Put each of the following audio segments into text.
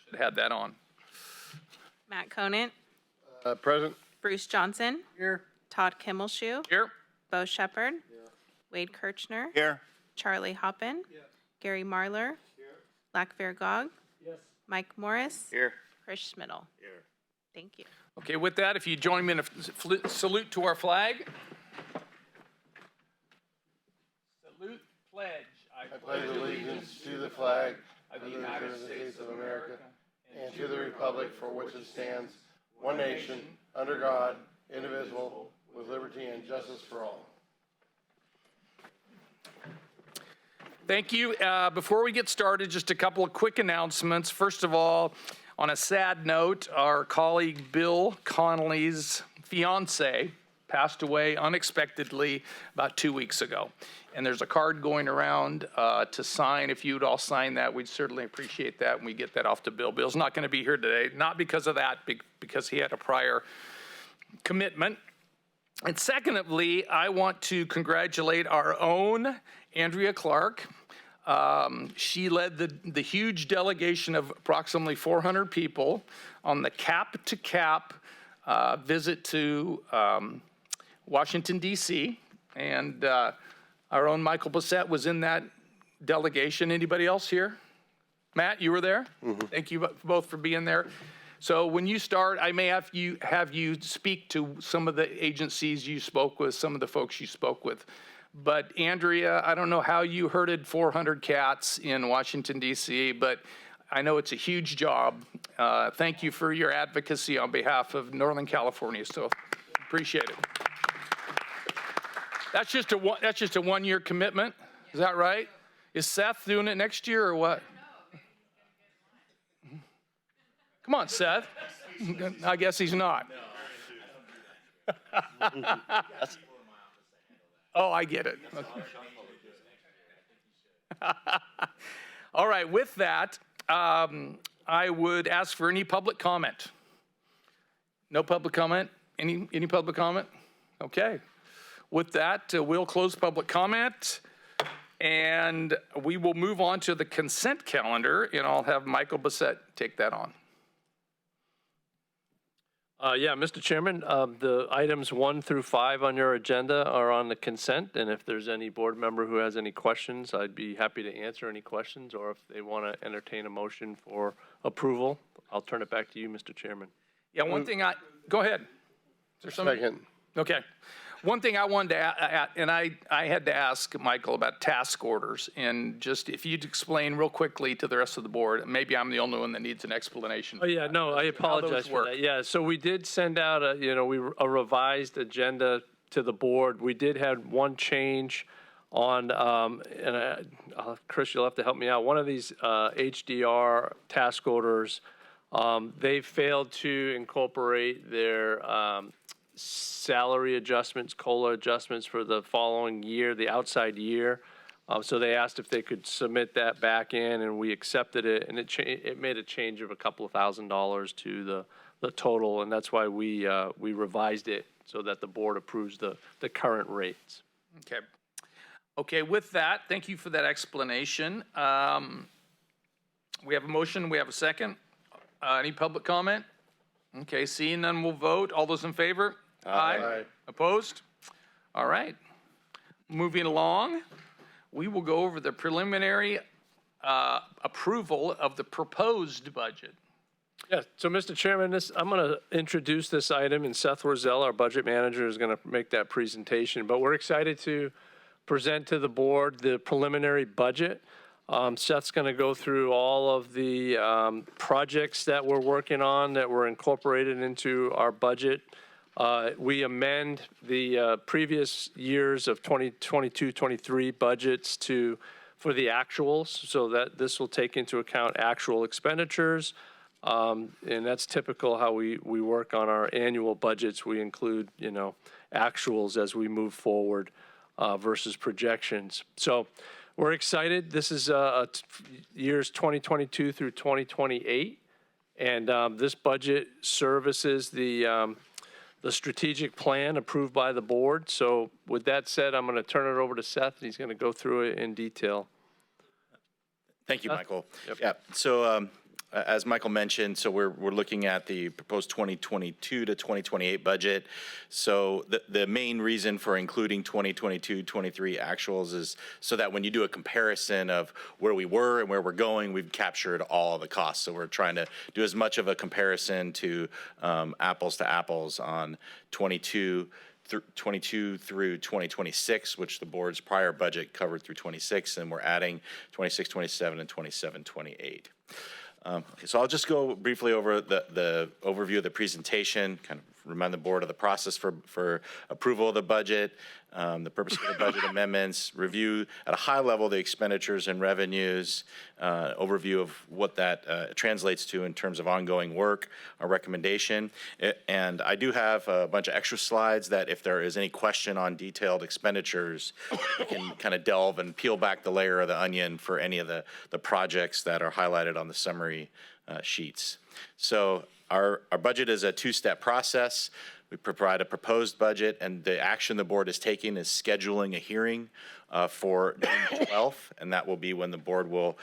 Should have had that on. Matt Conant, Present. Bruce Johnson, Here. Todd Kimmelshoe, Here. Bo Shepherd, Wade Kirchner, Here. Charlie Hoppin, Gary Marler, Lackver Gog, Mike Morris, Here. Chris Schmidl. Here. Thank you. Okay, with that, if you join me in a salute to our flag. Salute, pledge. I pledge allegiance to the flag of the United States of America and to the republic for which it stands, one nation, under God, indivisible, with liberty and justice for all. Thank you. Before we get started, just a couple of quick announcements. First of all, on a sad note, our colleague Bill Connolly's fiance passed away unexpectedly about 2 weeks ago. And there's a card going around to sign. If you'd all sign that, we'd certainly appreciate that, and we get that off to Bill. Bill's not going to be here today, not because of that, because he had a prior commitment. And secondly, I want to congratulate our own Andrea Clark. She led the huge delegation of approximately 400 people on the cap-to-cap visit to Washington, D.C., and our own Michael Bissett was in that delegation. Anybody else here? Matt, you were there? Mm-hmm. Thank you both for being there. So when you start, I may have you speak to some of the agencies you spoke with, some of the folks you spoke with. But Andrea, I don't know how you herded 400 cats in Washington, D.C., but I know it's a huge job. Thank you for your advocacy on behalf of Northern California, so appreciate it. That's just a one-year commitment, is that right? Is Seth doing it next year or what? Come on, Seth. I guess he's not. Oh, I get it. Okay. All right, with that, I would ask for any public comment. No public comment? Any public comment? Okay. With that, we'll close public comment, and we will move on to the consent calendar, and I'll have Michael Bissett take that on. Yeah, Mr. Chairman, the items 1 through 5 on your agenda are on the consent, and if there's any board member who has any questions, I'd be happy to answer any questions, or if they want to entertain a motion for approval, I'll turn it back to you, Mr. Chairman. Yeah, one thing go ahead. Is there something? Second. Okay. One thing I wanted to and I had to ask Michael about task orders, and just if you'd explain real quickly to the rest of the board, maybe I'm the only one that needs an explanation. Oh yeah, no, I apologize for that. Yeah, so we did send out a revised agenda to the board. We did have one change on, Chris, you'll have to help me out. One of these HDR task orders, they failed to incorporate their salary adjustments, COLA adjustments for the following year, the outside year. So they asked if they could submit that back in, and we accepted it, and it made a change of a couple of $1,000s to the total, and that's why we revised it so that the board approves the current rates. Okay. Okay, with that, thank you for that explanation. We have a motion, we have a second. Any public comment? Okay, seeing none, we'll vote. All those in favor? Aye. Opposed? All right. Moving along, we will go over the preliminary approval of the proposed budget. Yeah, so Mr. Chairman, I'm going to introduce this item, and Seth Rosell, our budget manager, is going to make that presentation. But we're excited to present to the board the preliminary budget. Seth's going to go through all of the projects that we're working on that were incorporated into our budget. We amend the previous years of 2022-23 budgets for the actuals, so that this will take into account actual expenditures. And that's typical how we work on our annual budgets. We include, actuals as we move forward versus projections. So we're excited. This is years 2022 through 2028, and this budget services the strategic plan approved by the board. So with that said, I'm going to turn it over to Seth, and he's going to go through it in detail. Thank you, Michael. Yep. Yeah. So as Michael mentioned, so we're looking at the proposed 2022 to 2028 budget. So the main reason for including 2022, 23 actuals is so that when you do a comparison of where we were and where we're going, we've captured all of the costs. So we're trying to do as much of a comparison to apples to apples on 22 through 2026, which the board's prior budget covered through 26, and we're adding 26, 27, and 27, 28. Okay, so I'll just go briefly over the overview of the presentation, kind of remind the board of the process for approval of the budget, the purpose of the budget amendments, review at a high level the expenditures and revenues, overview of what that translates to in terms of ongoing work, a recommendation. And I do have a bunch of extra slides that if there is any question on detailed expenditures, we can kind of delve and peel back the layer of the onion for any of the projects that are highlighted on the summary sheets. So our budget is a two-step process. We provide a proposed budget, and the action the board is taking is scheduling a hearing for June 12th, and that will be when the board will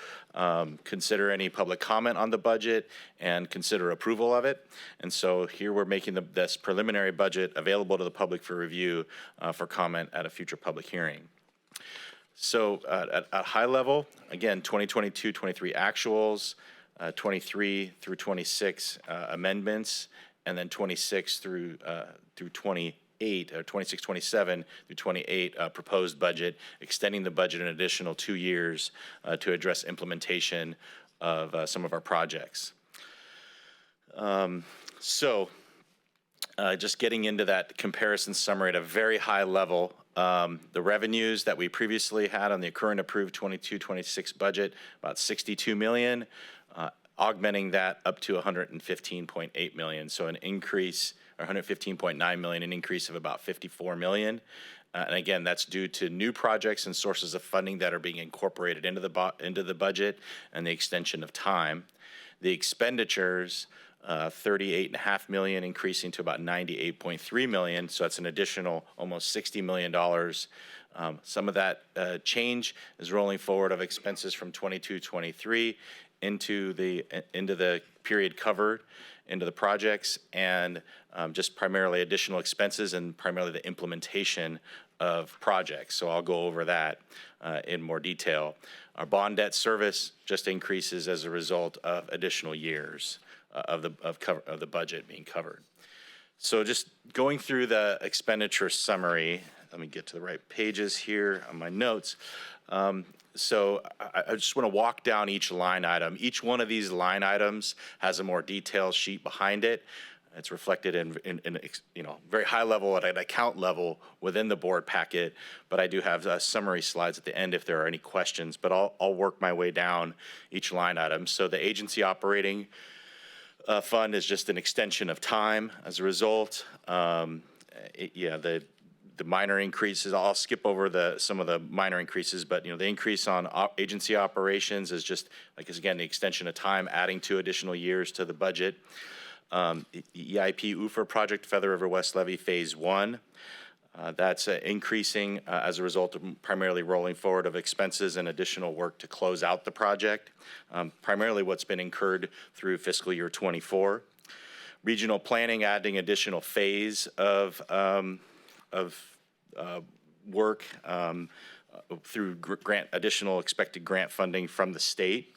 consider any public comment on the budget and consider approval of it. And so here we're making this preliminary budget available to the public for review for comment at a future public hearing. So at a high level, again, 2022, 23 actuals, 23 through 26 amendments, and then 26 through 28, or 26, 27 through 28 proposed budget, extending the budget an additional 2 years to address implementation of some of our projects. Just getting into that comparison summary at a very high level, the revenues that we previously had on the current approved 22-26 budget, about 62 million, augmenting that up to 115.8 million. So an increase, or 115.9 million, an increase of about 54 million. And again, that's due to new projects and sources of funding that are being incorporated into the budget and the extension of time. The expenditures, 38.5 million, increasing to about 98.3 million. So that's an additional almost $60 million. Some of that change is rolling forward of expenses from 22-23 into the period covered, into the projects, and just primarily additional expenses and primarily the implementation of projects. So I'll go over that in more detail. Our bond debt service just increases as a result of additional years of the budget being covered. So just going through the expenditure summary, let me get to the right pages here on my notes. So I just want to walk down each line item. Each one of these line items has a more detailed sheet behind it. It's reflected in very high level at an account level within the board packet, but I do have summary slides at the end if there are any questions, but I'll work my way down each line item. So the agency operating fund is just an extension of time as a result. The minor increases, I'll skip over some of the minor increases, but the increase on agency operations is just, again, the extension of time, adding 2 additional years to the budget. EIP UFR project, Feather River West Levee Phase 1. That's increasing as a result of primarily rolling forward of expenses and additional work to close out the project, primarily what's been incurred through fiscal year 24. Regional planning, adding additional phase of work through additional expected grant funding from the state.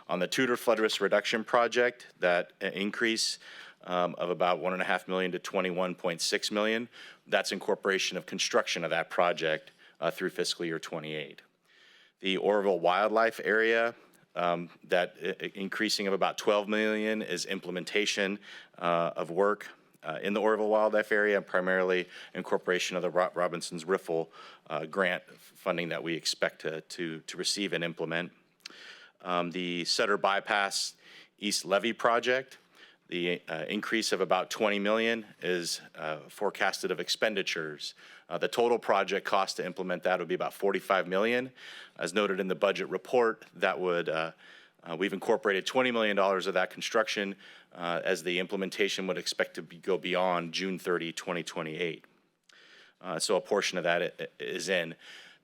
On the Tudor flood risk reduction project, that increase of about $1.5 million to $21.6 million, that's incorporation of construction of that project through fiscal year 28. The Oroville Wildlife Area, that increasing of about $12 million is implementation of work in the Oroville Wildlife Area, and primarily incorporation of the Robinson's Riffle grant funding that we expect to receive and implement. The Sutter Bypass East Levee project, the increase of about 20 million is forecasted of expenditures. The total project cost to implement that would be about 45 million. As noted in the budget report, that would we've incorporated $20 million of that construction as the implementation would expect to go beyond June 30, 2028. So a portion of that is in.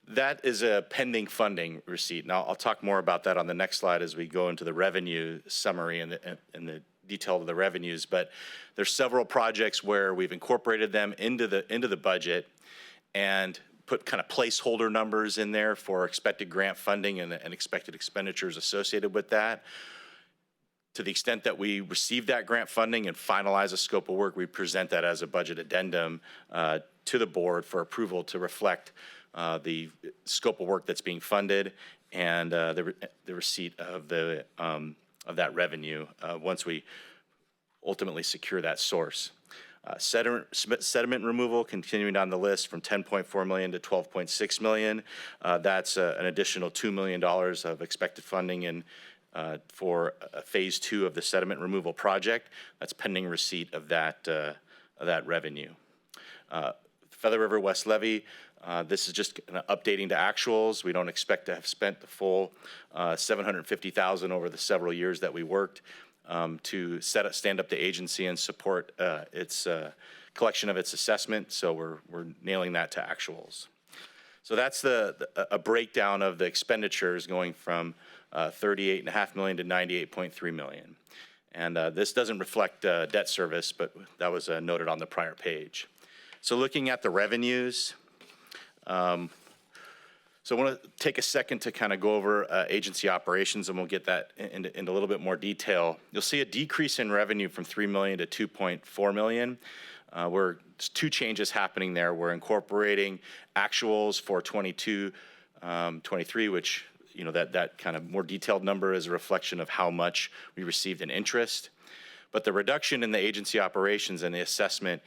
That is a pending funding receipt. Now, I'll talk more about that on the next slide as we go into the revenue summary and the detail of the revenues. But there's several projects where we've incorporated them into the budget and put kind of placeholder numbers in there for expected grant funding and expected expenditures associated with that. To the extent that we receive that grant funding and finalize a scope of work, we present that as a budget addendum to the board for approval to reflect the scope of work that's being funded and the receipt of that revenue once we ultimately secure that source. Sediment removal, continuing down the list from $10.4 million to $12.6 million. That's an additional $2 million of expected funding for phase 2 of the sediment removal project. That's pending receipt of that revenue. Feather River West Levee, this is just updating to actuals. We don't expect to have spent the full $750,000 over the several years that we worked to stand up the agency and support its collection of its assessment. So we're nailing that to actuals. So that's a breakdown of the expenditures going from $38.5 million to $98.3 million. And this doesn't reflect debt service, but that was noted on the prior page. So looking at the revenues, so I want to take a second to kind of go over agency operations, and we'll get that into a little bit more detail. You'll see a decrease in revenue from $3 million to $2.4 million. There's two changes happening there. We're incorporating actuals for 22, 23, which, you know, that kind of more detailed number is a reflection of how much we received in interest. But the reduction in the agency operations and the assessment,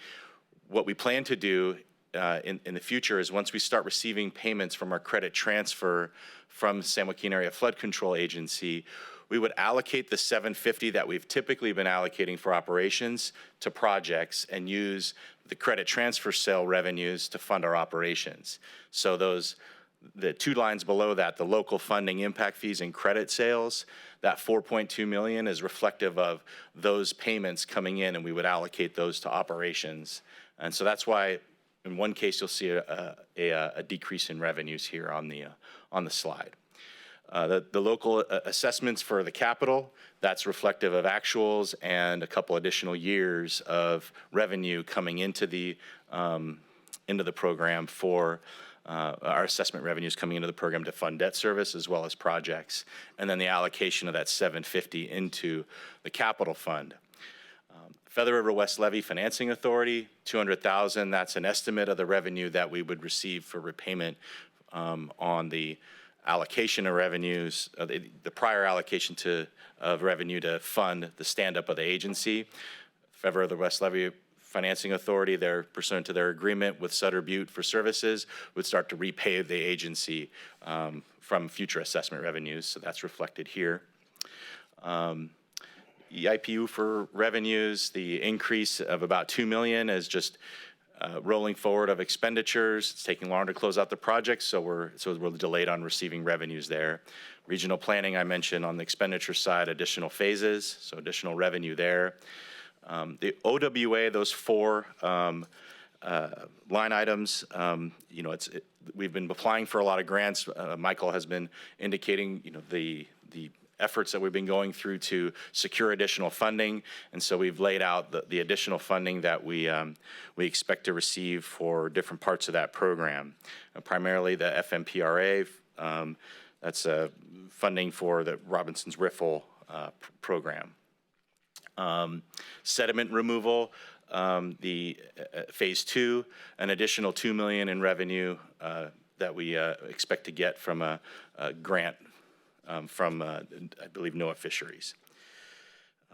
what we plan to do in the future is once we start receiving payments from our credit transfer from San Joaquin Area Flood Control Agency, we would allocate the $750 that we've typically been allocating for operations to projects and use the credit transfer sale revenues to fund our operations. So the two lines below that, the local funding impact fees and credit sales, that $4.2 million is reflective of those payments coming in, and we would allocate those to operations. And so that's why in one case you'll see a decrease in revenues here on the slide. The local assessments for the capital, that's reflective of actuals and a couple additional years of revenue coming into the program for our assessment revenues coming into the program to fund debt service as well as projects, and then the allocation of that $750 into the capital fund. Feather River West Levee Financing Authority, $200,000. That's an estimate of the revenue that we would receive for repayment on the allocation of revenues, the prior allocation of revenue to fund the stand-up of the agency. Feather River West Levee Financing Authority, they're pursuant to their agreement with Sutter Butte for services, would start to repay the agency from future assessment revenues. So that's reflected here. EIPU for revenues, the increase of about $2 million is just rolling forward of expenditures. It's taking longer to close out the project, so we're delayed on receiving revenues there. Regional planning, I mentioned on the expenditure side, additional phases, so additional revenue there. The OWA, those four line items, you know, we've been applying for a lot of grants. Michael has been indicating, you know, the efforts that we've been going through to secure additional funding, and so we've laid out the additional funding that we expect to receive for different parts of that program. Primarily the FMPRA, that's funding for the Robinson's Riffle program. Sediment removal, the phase 2, an additional $2 million in revenue that we expect to get from a grant from, I believe, NOAA Fisheries,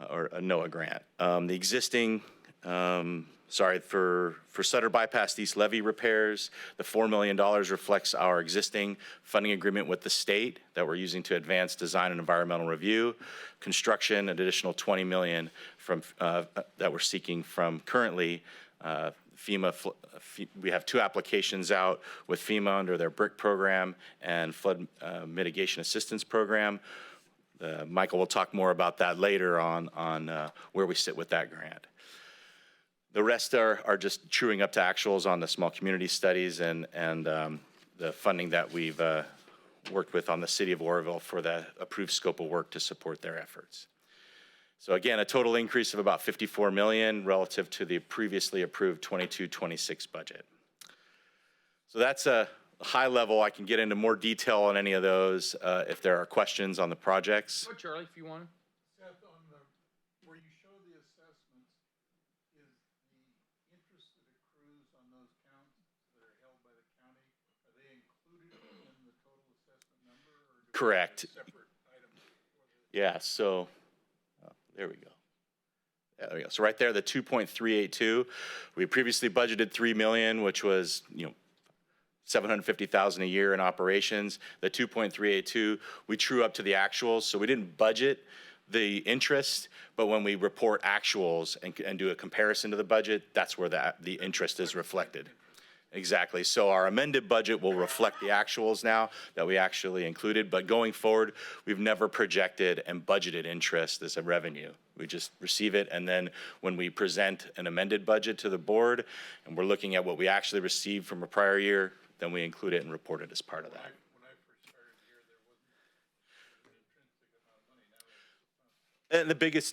or a NOAA grant. The existing, for Sutter Bypass East levee repairs, the $4 million reflects our existing funding agreement with the state that we're using to advance design and environmental review. Construction, an additional $20 million from that we're seeking from currently FEMA. We have two applications out with FEMA under their BRIC program and flood mitigation assistance program. Michael will talk more about that later on where we sit with that grant. The rest are just truing up to actuals on the small community studies and the funding that we've worked with on the city of Oroville for the approved scope of work to support their efforts. So again, a total increase of about 54 million relative to the previously approved 22-26 budget. So that's a high level. I can get into more detail on any of those if there are questions on the projects. Go, Charlie, if you want. Seth, on the, where you show the assessments, is the interest that accrues on those counts that are held by the county, are they included in the total assessment number? Or do we Correct. have separate items for the- Yeah, so there we go. Yeah, there we go. So right there, the 2.382, we previously budgeted 3 million, which was, 750,000 a year in operations. The 2.382, we true up to the actuals, so we didn't budget the interest, but when we report actuals and do a comparison to the budget, that's where the interest is reflected. Exactly. So our amended budget will reflect the actuals now that we actually included, but going forward, we've never projected and budgeted interest as a revenue. We just receive it, and then when we present an amended budget to the board, and we're looking at what we actually received from a prior year, then we include it and report it as part of that. When I first started here, there wasn't an intrinsic amount of money. Now And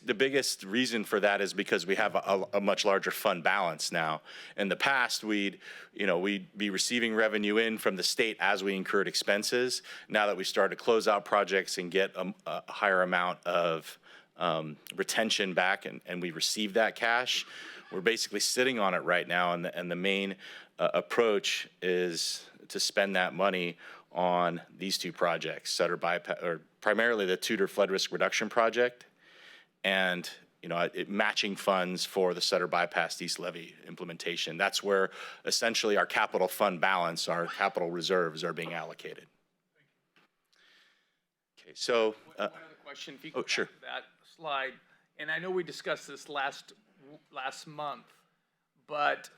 the biggest reason for that is because we have a much larger fund balance now. In the past, we'd be receiving revenue in from the state as we incurred expenses. Now that we started to close out projects and get a higher amount of retention back, and we receive that cash, we're basically sitting on it right now. And the main approach is to spend that money on these two projects, Sutter Bypass, or primarily the Tudor Flood Risk Reduction Project, and matching funds for the Sutter Bypass East Levee implementation. That's where essentially our capital fund balance, our capital reserves are being allocated. Okay, so One other question, if you could go sure. back to that slide. And I know we discussed this last month, but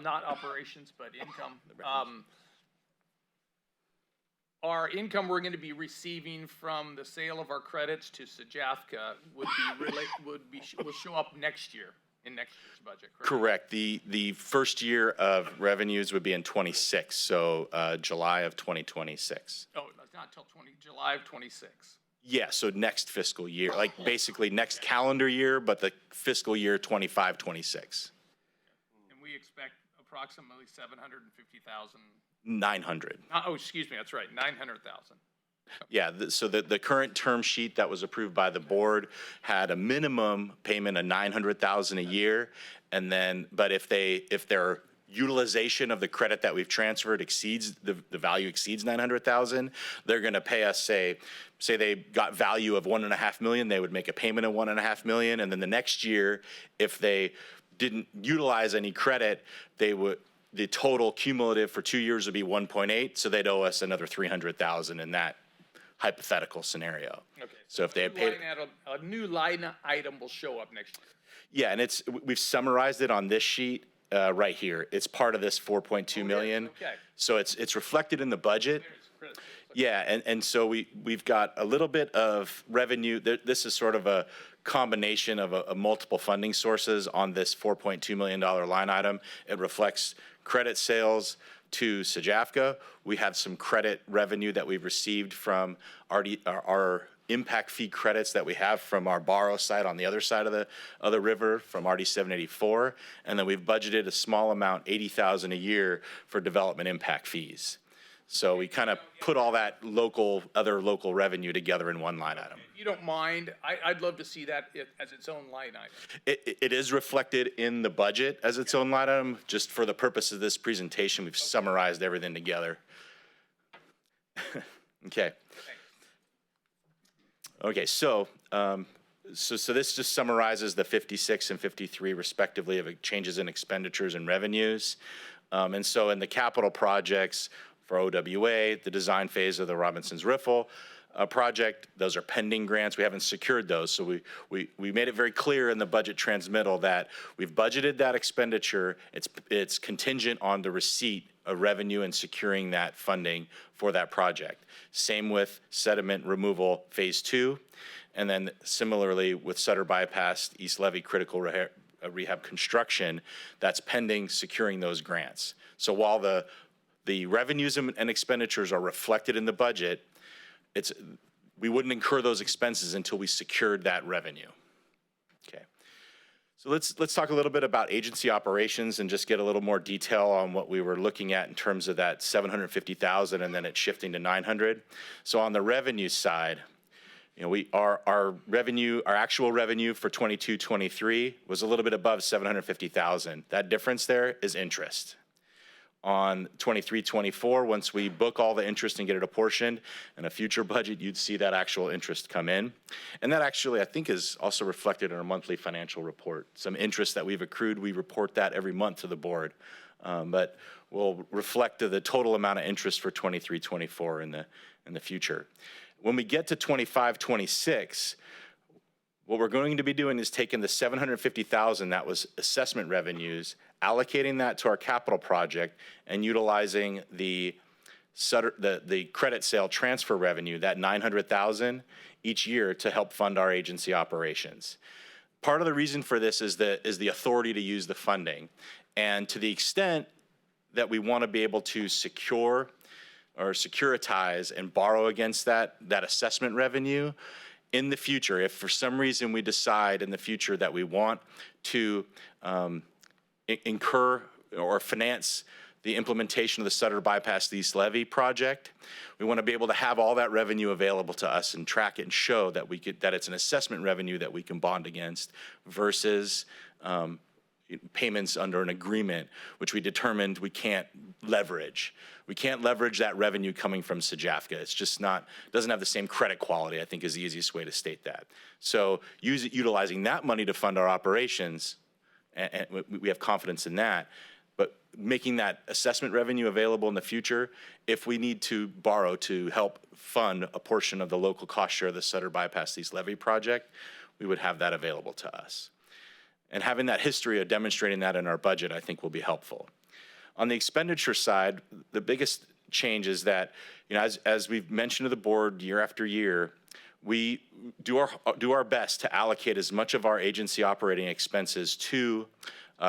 not operations, but income. Our income we're going to be receiving from the sale of our credits to Sajafka will show up next year in next year's budget, correct? correct. The first year of revenues would be in 26, so July of 2026. Oh, it's not until July of 26. Yeah, so next fiscal year, like basically next calendar year, but the fiscal year 25, 26. And we expect approximately 750,000. 900. Oh, excuse me, that's right, 900,000. Yeah, so the current term sheet that was approved by the board had a minimum payment of 900,000 a year, and then, but if their utilization of the credit that we've transferred exceeds, the value exceeds 900,000, they're gonna pay us, say they got value of 1.5 million, they would make a payment of 1.5 million, and then the next year, if they didn't utilize any credit, the total cumulative for 2 years would be 1.8, so they'd owe us another 300,000 in that hypothetical scenario. Okay. So if they had paid, A new line item will show up next year. yeah, and we've summarized it on this sheet right here. It's part of this 4.2 million. Okay. So it's reflected in the budget. Yeah, and so we've got a little bit of revenue. This is sort of a combination of multiple funding sources on this $4.2 million line item. It reflects credit sales to Sajafka. We have some credit revenue that we've received from our impact fee credits that we have from our borrow site on the other side of the river from RD 784. And then we've budgeted a small amount, 80,000 a year, for development impact fees. So we kind of put all that other local revenue together in one line item. If you don't mind, I'd love to see that as its own line item. It is reflected in the budget as its own line item. Just for the purpose of this presentation, we've summarized everything together. Okay. Okay, so this just summarizes the 56 and 53 respectively of changes in expenditures and revenues. And so in the capital projects for OWA, the design phase of the Robinson's Riffle project, those are pending grants. We haven't secured those. So we made it very clear in the budget transmittal that we've budgeted that expenditure. It's contingent on the receipt of revenue and securing that funding for that project. Same with sediment removal phase 2. And then similarly with Sutter Bypass East Levee critical rehab construction, that's pending securing those grants. So while the the revenues and expenditures are reflected in the budget, we wouldn't incur those expenses until we secured that revenue. Okay. So let's talk a little bit about agency operations and just get a little more detail on what we were looking at in terms of that 750,000 and then it's shifting to 900. So on the revenue side, our actual revenue for 22-23 was a little bit above 750,000. That difference there is interest. On 23-24, once we book all the interest and get it apportioned, in a future budget, you'd see that actual interest come in. And that actually, I think, is also reflected in our monthly financial report. Some interest that we've accrued, we report that every month to the board. But we'll reflect the total amount of interest for 23-24 in the future. When we get to 25-26, what we're going to be doing is taking the 750,000 that was assessment revenues, allocating that to our capital project, and utilizing the credit sale transfer revenue, that 900,000 each year, to help fund our agency operations. Part of the reason for this is the authority to use the funding, and to the extent that we want to be able to secure or securitize and borrow against that assessment revenue. In the future, if for some reason we decide in the future that we want to incur or finance the implementation of the Sutter Bypass East Levee project, we want to be able to have all that revenue available to us and track it and show that that it's an assessment revenue that we can bond against versus payments under an agreement, which we determined we can't leverage. We can't leverage that revenue coming from SJAFCA. It's just doesn't have the same credit quality, I think, is the easiest way to state that. So utilizing that money to fund our operations, and we have confidence in that, but making that assessment revenue available in the future, if we need to borrow to help fund a portion of the local cost share of the Sutter Bypass East Levee project, we would have that available to us. And having that history of demonstrating that in our budget, I think, will be helpful. On the expenditure side, the biggest change is that, as we've mentioned to the board year after year, we do our best to allocate as much of our agency operating expenses to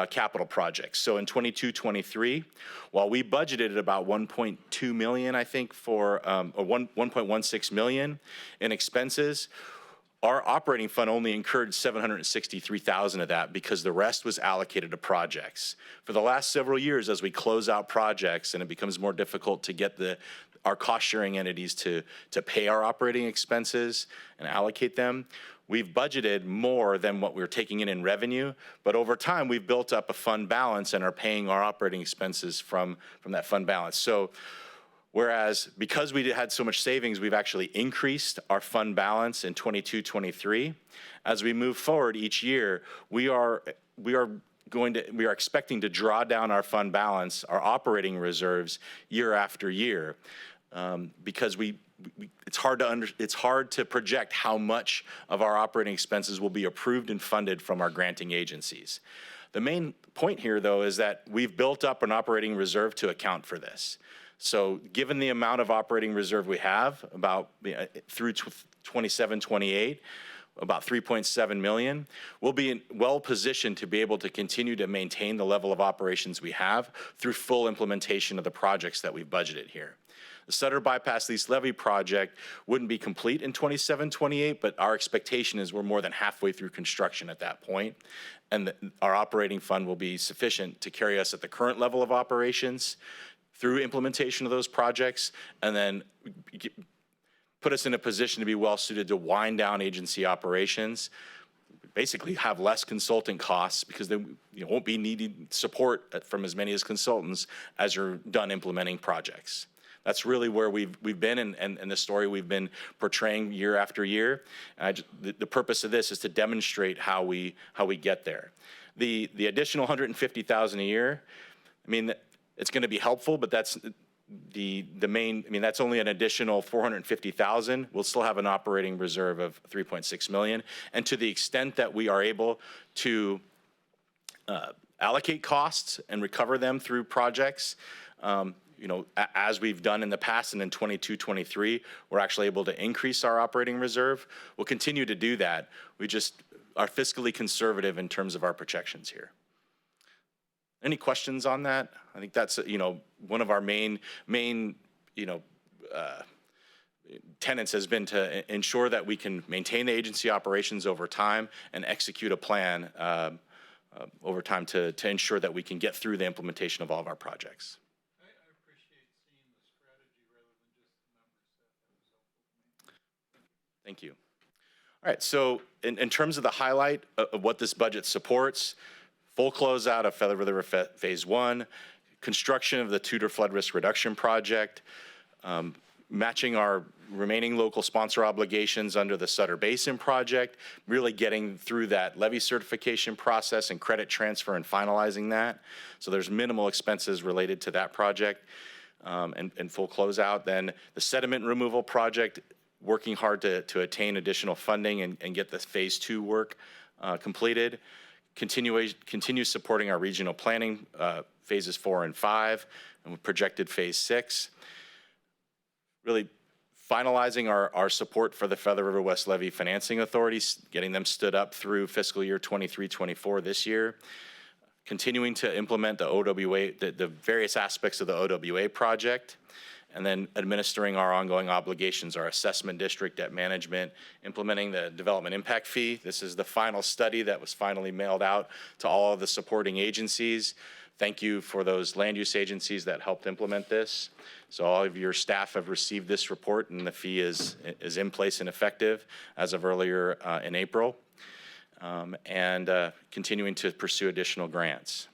capital projects. So in 22-23, while we budgeted about 1.2 million, I think, for or 1.16 million in expenses, our operating fund only incurred 763,000 of that because the rest was allocated to projects. For the last several years, as we close out projects and it becomes more difficult to get our cost-sharing entities to pay our operating expenses and allocate them, we've budgeted more than what we're taking in revenue, but over time, we've built up a fund balance and are paying our operating expenses from that fund balance. So whereas because we had so much savings, we've actually increased our fund balance in 22-23. As we move forward each year, we are expecting to draw down our fund balance, our operating reserves, year after year, because it's hard to project how much of our operating expenses will be approved and funded from our granting agencies. The main point here, though, is that we've built up an operating reserve to account for this. So given the amount of operating reserve we have, about through 27-28, about 3.7 million, we'll be well positioned to be able to continue to maintain the level of operations we have through full implementation of the projects that we've budgeted here. The Sutter Bypass East Levee project wouldn't be complete in 27-28, but our expectation is we're more than halfway through construction at that point, and our operating fund will be sufficient to carry us at the current level of operations through implementation of those projects, and then put us in a position to be well suited to wind down agency operations, basically have less consulting costs because then you won't be needing support from as many as consultants as you're done implementing projects. That's really where we've been and the story we've been portraying year after year. The purpose of this is to demonstrate how we get there. The additional 150,000 a year, I mean, it's going to be helpful, but that's the main. I mean, that's only an additional 450,000. We'll still have an operating reserve of 3.6 million, and to the extent that we are able to allocate costs and recover them through projects, as we've done in the past, and in 22-23, we're actually able to increase our operating reserve. We'll continue to do that. We just are fiscally conservative in terms of our projections here. Any questions on that? I think that's, one of our main, tenets has been to ensure that we can maintain the agency operations over time and execute a plan over time to ensure that we can get through the implementation of all of our projects. I appreciate seeing the strategy rather than just the numbers set. That was helpful to me. Thank you. All right, so in terms of the highlight of what this budget supports, full closeout of Feather River Phase 1, construction of the Tudor Flood Risk Reduction Project, matching our remaining local sponsor obligations under the Sutter Basin project, really getting through that levy certification process and credit transfer and finalizing that. So there's minimal expenses related to that project and full closeout. Then the sediment removal project, working hard to attain additional funding and get the Phase 2 work completed. Continue supporting our regional planning, Phases 4 and 5, and with projected Phase 6. Really finalizing our support for the Feather River West Levee Financing Authorities, getting them stood up through fiscal year 23-24 this year. Continuing to implement the OWA, the various aspects of the OWA project, and then administering our ongoing obligations, our assessment district, debt management, implementing the development impact fee. This is the final study that was finally mailed out to all of the supporting agencies. Thank you for those land use agencies that helped implement this. So all of your staff have received this report, and the fee is in place and effective as of earlier in April, and continuing to pursue additional grants.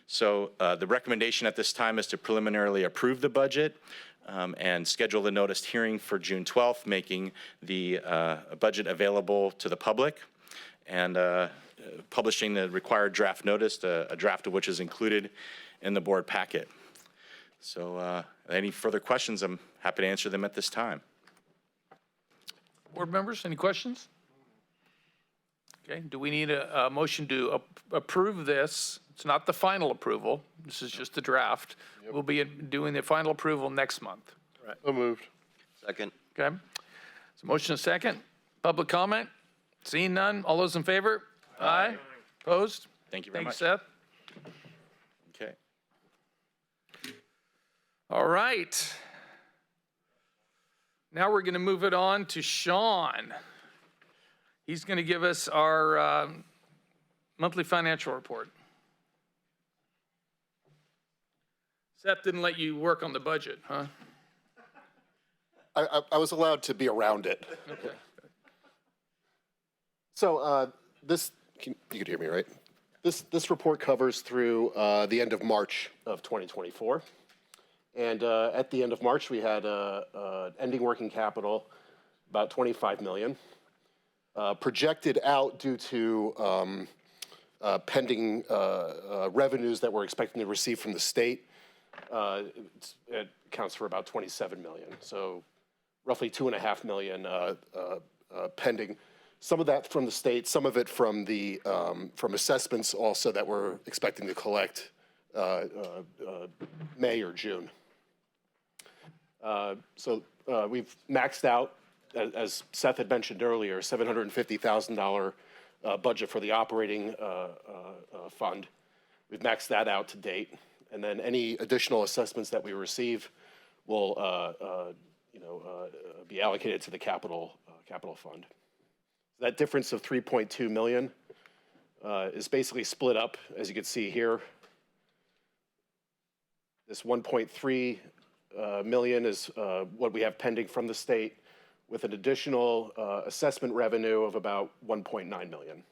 So the recommendation at this time is to preliminarily approve the budget and schedule the noticed hearing for June 12th, making the budget available to the public, and publishing the required draft notice, a draft of which is included in the board packet. So any further questions, I'm happy to answer them at this time. Board members, any questions? Okay, do we need a motion to approve this? It's not the final approval. This is just the draft. Yep. We'll be doing the final approval next month. Right. So moved. Second. Okay. So motion is second. Public comment? Seeing none. All those in favor? Aye. Opposed? Thank you very much. Thanks, Seth. Okay. All right. Now we're going to move it on to Sean. He's going to give us our monthly financial report. Seth didn't let you work on the budget, huh? I was allowed to be around it. Okay. So you could hear me, right? This report covers through the end of March of 2024. And at the end of March, we had ending working capital about $25 million. Projected out due to pending revenues that we're expecting to receive from the state, it accounts for about $27 million. So roughly $2.5 million pending. Some of that from the state, some of it from the from assessments also that we're expecting to collect May or June. So we've maxed out, as Seth had mentioned earlier, $750,000 budget for the operating fund. We've maxed that out to date, and then any additional assessments that we receive will, be allocated to the capital fund. That difference of 3.2 million is basically split up, as you can see here. This 1.3 million is what we have pending from the state, with an additional assessment revenue of about 1.9 million.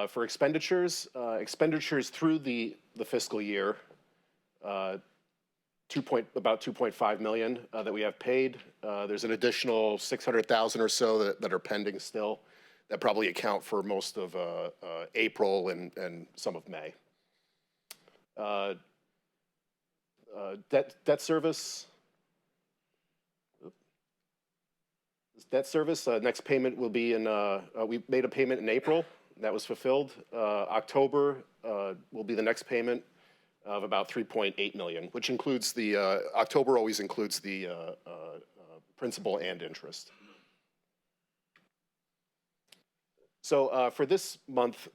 For expenditures, expenditures through the fiscal year, about 2.5 million that we have paid. There's an additional 600,000 or so that are pending still, that probably account for most of April and some of May. Debt service. Debt service, next payment will be in, we made a payment in April, that was fulfilled. October will be the next payment of about 3.8 million, which includes the, October always includes the principal and interest. So for this month,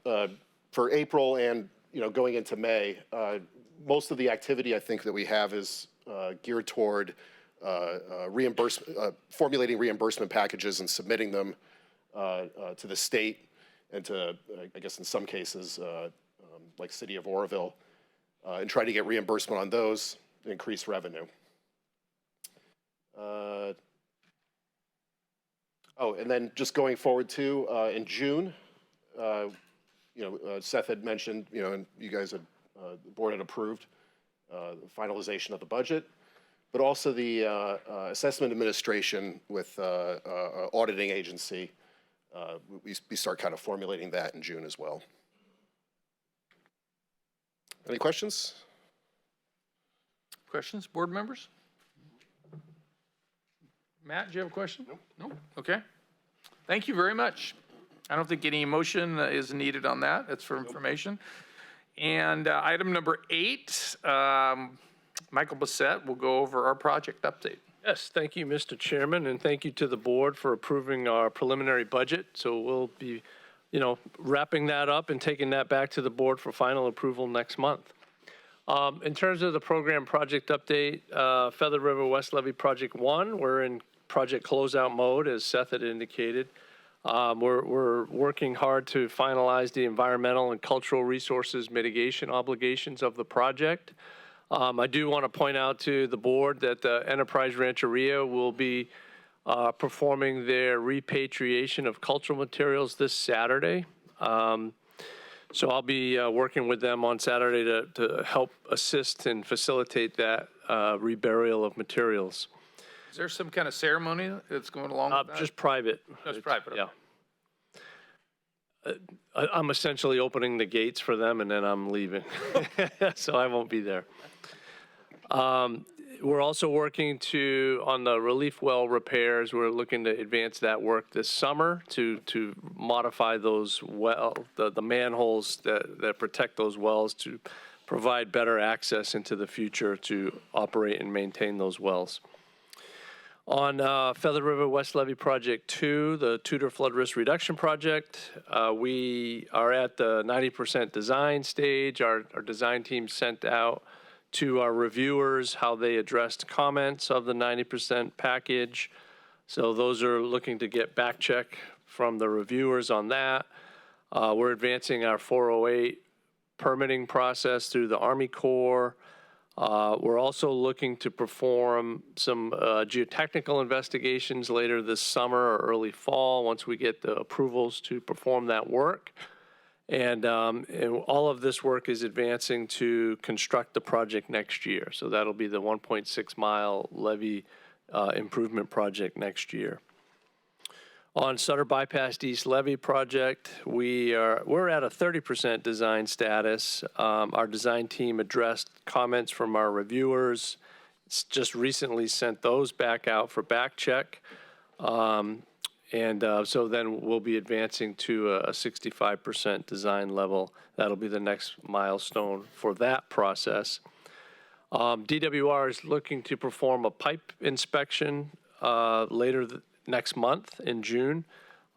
for April and, going into May, most of the activity I think that we have is geared toward formulating reimbursement packages and submitting them to the state and to, I guess in some cases, like City of Oroville, and try to get reimbursement on those to increase revenue. And then just going forward too, in June, Seth had mentioned, and you guys had, the board had approved the finalization of the budget, but also the assessment administration with auditing agency. We start kind of formulating that in June as well. Any questions? Questions, board members? Matt, do you have a question? No. Okay. Thank you very much. I don't think any motion is needed on that. That's for information. And item number 8, Michael Bissett will go over our project update. Yes, thank you, Mr. Chairman, and thank you to the board for approving our preliminary budget. So we'll be, wrapping that up and taking that back to the board for final approval next month. In terms of the program project update, Feather River West Levee Project 1, we're in project closeout mode, as Seth had indicated. We're working hard to finalize the environmental and cultural resources mitigation obligations of the project. I do want to point out to the board that the Enterprise Rancheria will be performing their repatriation of cultural materials this Saturday. So I'll be working with them on Saturday to help assist and facilitate that reburial of materials. Is there some kind of ceremony that's going along with that? Just private. Just private, okay. Yeah. I'm essentially opening the gates for them and then I'm leaving. So I won't be there. We're also working on the relief well repairs. We're looking to advance that work this summer to modify those the manholes that protect those wells to provide better access into the future to operate and maintain those wells. On Feather River West Levee Project 2, the Tudor Flood Risk Reduction Project, we are at the 90% design stage. Our design team sent out to our reviewers how they addressed comments of the 90% package. So those are looking to get back check from the reviewers on that. We're advancing our 408 permitting process through the Army Corps. We're also looking to perform some geotechnical investigations later this summer or early fall once we get the approvals to perform that work. And all of this work is advancing to construct the project next year. So that'll be the 1.6 mile levee improvement project next year. On Sutter Bypass East Levee project, we're at a 30% design status. Our design team addressed comments from our reviewers. It's just recently sent those back out for back check. So then we'll be advancing to a 65% design level. That'll be the next milestone for that process. DWR is looking to perform a pipe inspection later next month in June.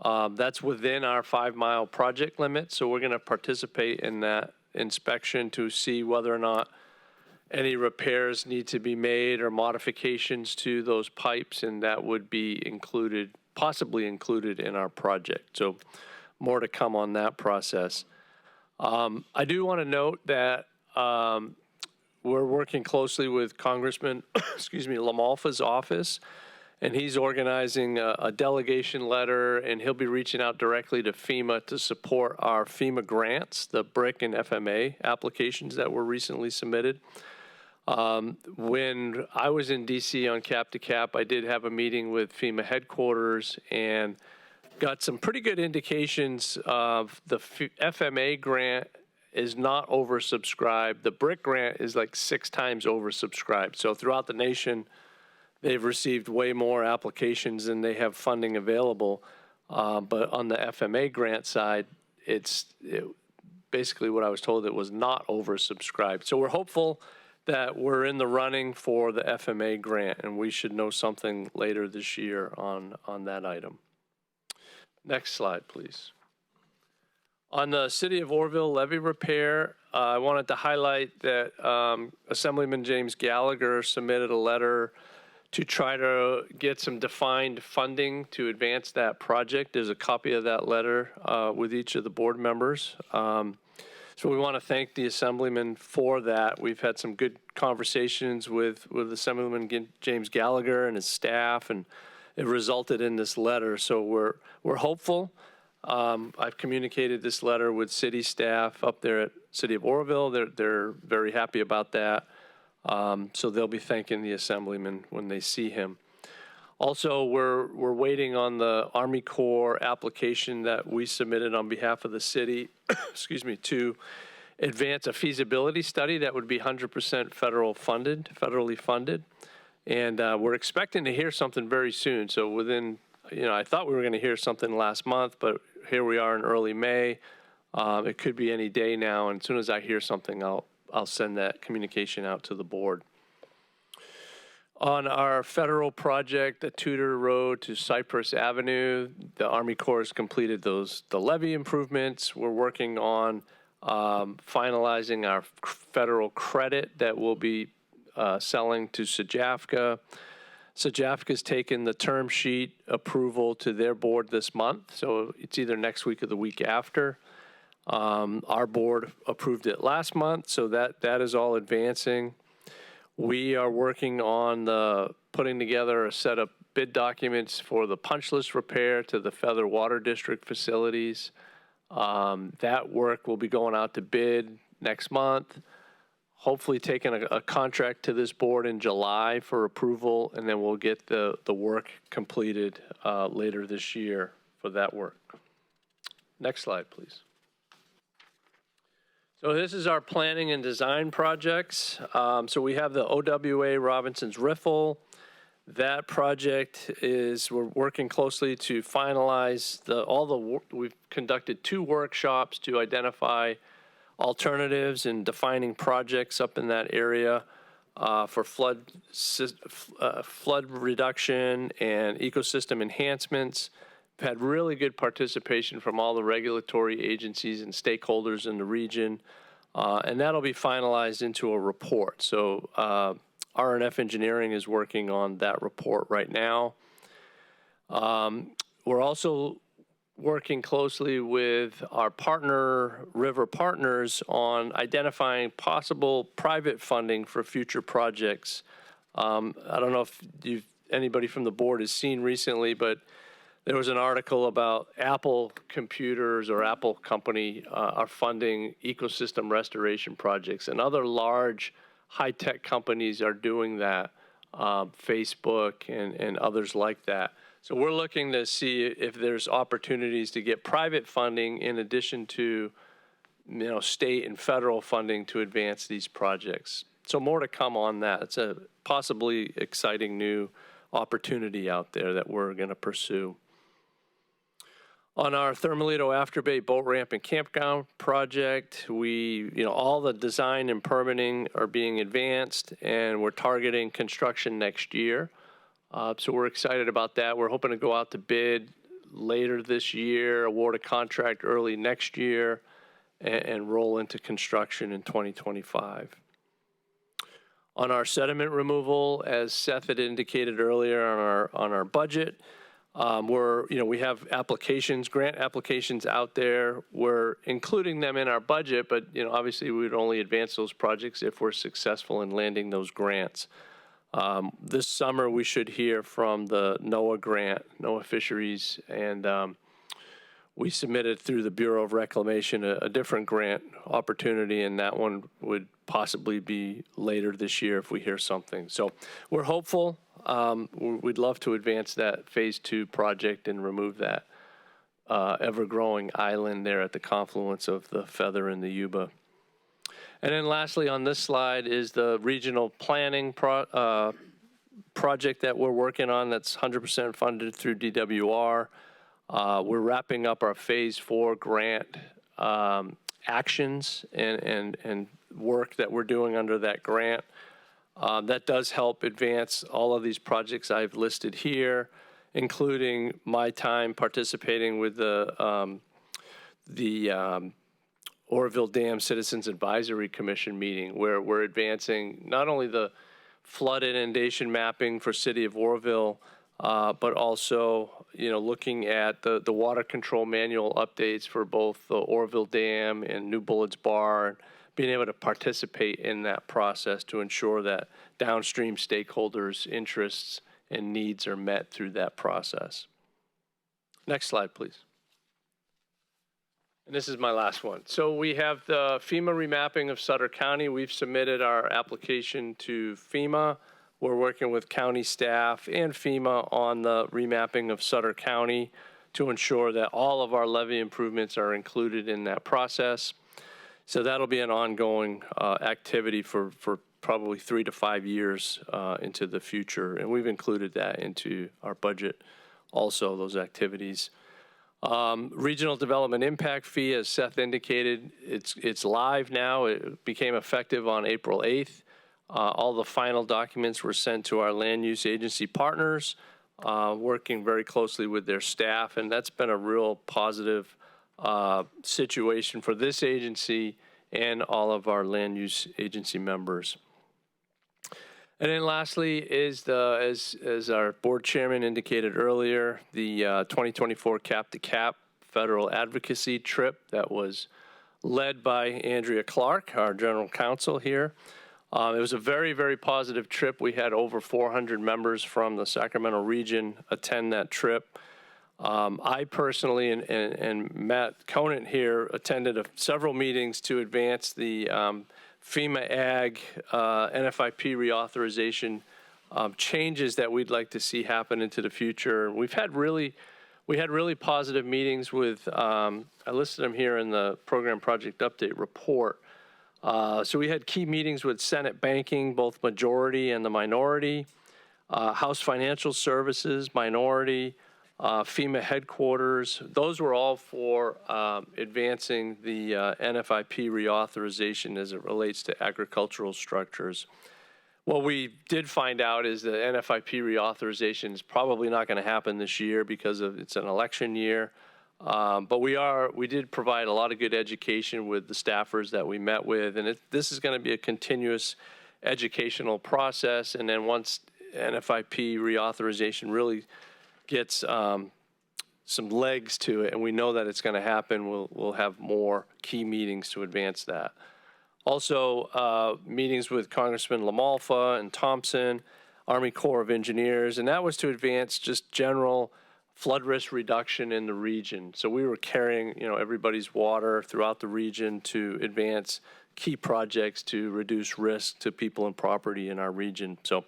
That's within our 5 mile project limit, so we're going to participate in that inspection to see whether or not any repairs need to be made or modifications to those pipes, and that would be possibly included in our project. So more to come on that process. I do want to note that we're working closely with Congressman, LaMalfa's office, and he's organizing a delegation letter, and he'll be reaching out directly to FEMA to support our FEMA grants, the BRIC and FMA applications that were recently submitted. When I was in DC on Cap to Cap, I did have a meeting with FEMA headquarters and got some pretty good indications of the FMA grant is not oversubscribed. The BRIC grant is like 6 times oversubscribed. So throughout the nation, they've received way more applications than they have funding available. But on the FMA grant side, basically what I was told, it was not oversubscribed. So we're hopeful that we're in the running for the FMA grant, and we should know something later this year on that item. Next slide, please. On the City of Orville levee repair, I wanted to highlight that Assemblyman James Gallagher submitted a letter to try to get some defined funding to advance that project. There's a copy of that letter with each of the board members. So we want to thank the Assemblyman for that. We've had some good conversations with Assemblyman James Gallagher and his staff, and it resulted in this letter. So we're hopeful. I've communicated this letter with city staff up there at City of Orville. They're very happy about that. So they'll be thanking the Assemblyman when they see him. Also, we're waiting on the Army Corps application that we submitted on behalf of the city, excuse me, to advance a feasibility study that would be 100% federally funded. And we're expecting to hear something very soon. So within, I thought we were going to hear something last month, but here we are in early May. It could be any day now. And as soon as I hear something, I'll send that communication out to the board. On our federal project, the Tudor Road to Cypress Avenue, the Army Corps has completed the levee improvements. We're working on finalizing our federal credit that we'll be selling to SJAFCA. SJAFCA's taken the term sheet approval to their board this month, so it's either next week or the week after. Our board approved it last month, so that is all advancing. We are working on putting together a set of bid documents for the punch list repair to the Feather Water District facilities. That work will be going out to bid next month, hopefully taking a contract to this board in July for approval, and then we'll get the work completed later this year for that work. Next slide, please. So this is our planning and design projects. So we have the OWA Robinson's Riffle. That project we're working closely to finalize we've conducted 2 workshops to identify alternatives and defining projects up in that area for flood reduction and ecosystem enhancements. We've had really good participation from all the regulatory agencies and stakeholders in the region, and that'll be finalized into a report. So R&F Engineering is working on that report right now. We're also working closely with our river partners on identifying possible private funding for future projects. I don't know if anybody from the board has seen recently, but there was an article about Apple Computers or Apple Company are funding ecosystem restoration projects, and other large high-tech companies are doing that, Facebook and others like that. So we're looking to see if there's opportunities to get private funding in addition to, state and federal funding to advance these projects. So more to come on that. It's a possibly exciting new opportunity out there that we're going to pursue. On our Thermalito Afterbay boat ramp and campground project, all the design and permitting are being advanced, and we're targeting construction next year. So we're excited about that. We're hoping to go out to bid later this year, award a contract early next year, and roll into construction in 2025. On our sediment removal, as Seth had indicated earlier on our budget, we have grant applications out there. We're including them in our budget, but obviously we would only advance those projects if we're successful in landing those grants. This summer we should hear from the NOAA grant, NOAA Fisheries, and we submitted through the Bureau of Reclamation a different grant opportunity, and that one would possibly be later this year if we hear something. So we're hopeful. We'd love to advance that phase 2 project and remove that ever-growing island there at the confluence of the Feather and the Yuba. And then lastly on this slide is the regional planning project that we're working on that's 100% funded through DWR. We're wrapping up our phase 4 grant actions and work that we're doing under that grant. That does help advance all of these projects I've listed here, including my time participating with the Oroville Dam Citizens Advisory Commission meeting, where we're advancing not only the flood inundation mapping for City of Oroville, but also, looking at the water control manual updates for both the Oroville Dam and New Bullets Bar, and being able to participate in that process to ensure that downstream stakeholders' interests and needs are met through that process. Next slide, please. And this is my last one. So we have the FEMA remapping of Sutter County. We've submitted our application to FEMA. We're working with county staff and FEMA on the remapping of Sutter County to ensure that all of our levee improvements are included in that process. So that'll be an ongoing activity for probably 3 to 5 years into the future. And we've included that into our budget also, those activities. Regional Development Impact Fee, as Seth indicated, it's live now. It became effective on April 8th. All the final documents were sent to our land use agency partners, working very closely with their staff, and that's been a real positive situation for this agency and all of our land use agency members. And then lastly is as our board chairman indicated earlier, the 2024 Cap to Cap federal advocacy trip that was led by Andrea Clark, our general counsel here. It was a very, very positive trip. We had over 400 members from the Sacramento region attend that trip. I personally and Matt Conant here attended several meetings to advance the FEMA Ag NFIP reauthorization changes that we'd like to see happen into the future. We had really positive meetings with, I listed them here in the program project update report. So we had key meetings with Senate Banking, both majority and the minority, House Financial Services, minority, FEMA headquarters. Those were all for advancing the NFIP reauthorization as it relates to agricultural structures. What we did find out is the NFIP reauthorization is probably not going to happen this year because it's an election year. But we did provide a lot of good education with the staffers that we met with, and this is going to be a continuous educational process. And then once NFIP reauthorization really gets some legs to it, and we know that it's going to happen, we'll have more key meetings to advance that. Also, meetings with Congressman LaMalfa and Thompson, Army Corps of Engineers, and that was to advance just general flood risk reduction in the region. So we were carrying, everybody's water throughout the region to advance key projects to reduce risk to people and property in our region. So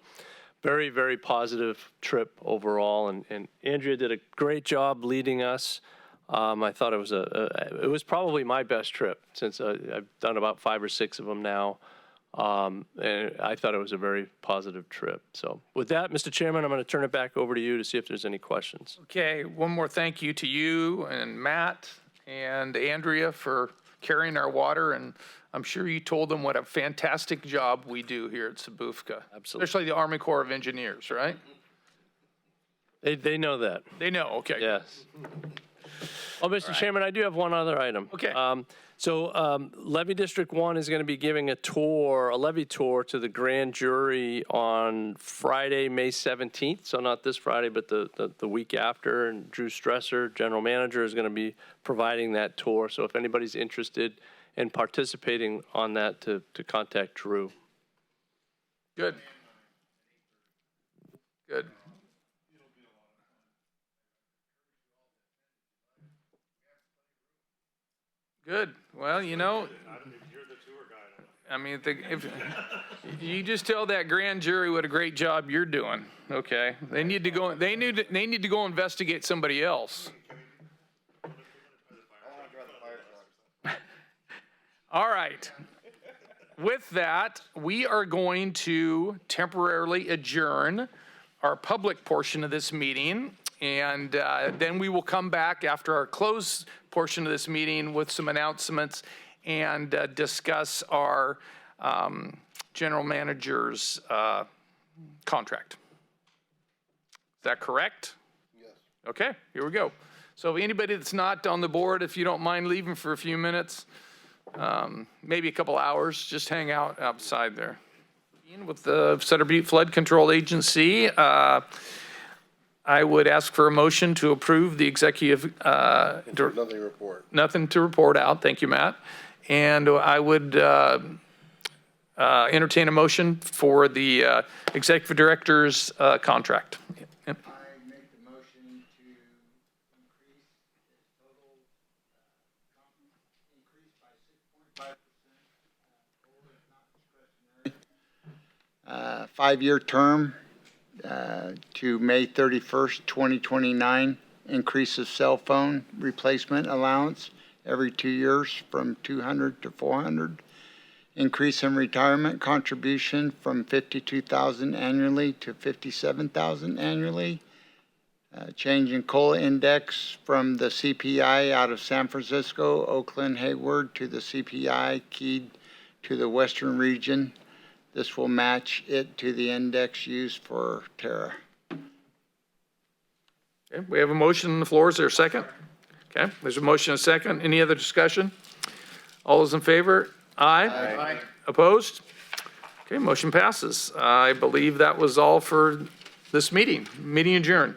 very, very positive trip overall, and Andrea did a great job leading us. I thought it was probably my best trip since I've done about 5 or 6 of them now. And I thought it was a very positive trip. So with that, Mr. Chairman, I'm going to turn it back over to you to see if there's any questions. Okay, one more thank you to you and Matt and Andrea for carrying our water, and I'm sure you told them what a fantastic job we do here at Sabufka. Absolutely. Especially the Army Corps of Engineers, right? They know that. They know, okay. Yes. Oh, Mr. Chairman, I do have one other item. Okay. So Levy District 1 is going to be giving a levy tour to the grand jury on Friday, May 17th. So not this Friday, but the week after. And Drew Stresser, general manager, is going to be providing that tour. So if anybody's interested in participating on that, to contact Drew. Good. Good. Good. Well, You're the tour guide. I mean, if you just tell that grand jury what a great job you're doing, okay? They need to go. They need to go investigate somebody else. All right. With that, we are going to temporarily adjourn our public portion of this meeting, and then we will come back after our closed portion of this meeting with some announcements and discuss our general manager's contract. Is that correct? Yes. Okay, here we go. So anybody that's not on the board, if you don't mind leaving for a few minutes, maybe a couple hours, just hang out outside there. With the Sutter Butte Flood Control Agency, I would ask for a motion to approve the executive, Nothing to report. nothing to report out. Thank you, Matt. And I would entertain a motion for the executive director's contract. I make the motion to increase the total, increase by 6.5%, 5-year term to May 31st, 2029. Increase of cell phone replacement allowance every 2 years from 200 to 400. Increase in retirement contribution from 52,000 annually to 57,000 annually. Change in COLA index from the CPI out of San Francisco, Oakland, Hayward to the CPI keyed to the Western region. This will match it to the index used for Terra. Okay, we have a motion on the floor. Is there a second? Okay, there's a motion and a second. Any other discussion? All those in favor? Aye. Aye. Opposed? Okay, motion passes. I believe that was all for this meeting. Meeting adjourned.